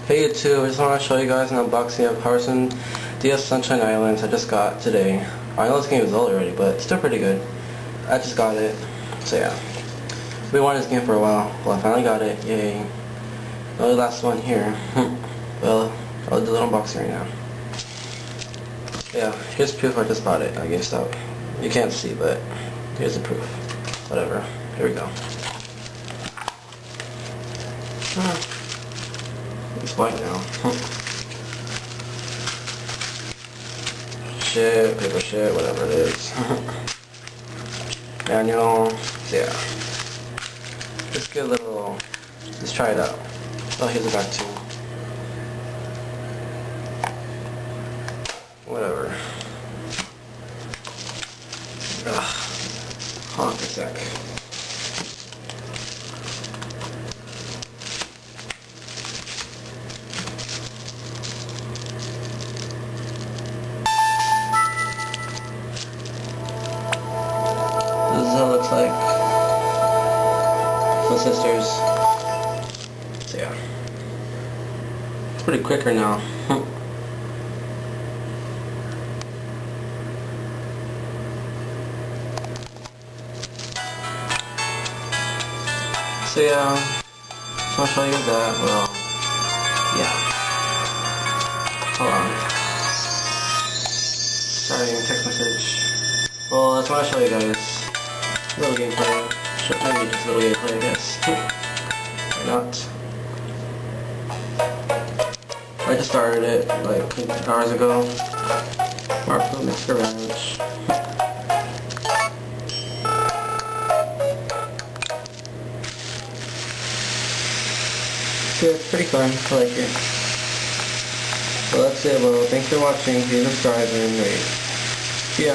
Hey YouTube, I just want to show you guys an unboxing of Hearthstone DS Sunshine Islands I just got today. I know this game is old already, but it's still pretty good. I just got it, so yeah. I've been wanting this game for a while. Well, I finally got it, yay. The only last one here. Well, I'll do the unboxing right now. Yeah, here's proof I just bought it at GameStop. You can't see, but here's the proof. Whatever, here we go. It's white now. Shit, paper shit, whatever it is. Manual, so yeah. Let's get a little, let's try it out. Oh, here's the back too. Whatever. Ugh. Hold on for a sec. This is how it looks like. For sisters. So yeah. It's pretty quicker now. So yeah, so I'll show you that. Well, yeah. Hold on. Sorry, text message. Well, that's what I show you guys. A little gameplay. Maybe just a little gameplay, I guess. Why not? I just started it like hours ago. Marco Mixer Ranch. Yeah, it's pretty fun. I like it. So that's it. Well, thanks for watching. Please subscribe and rate. See ya.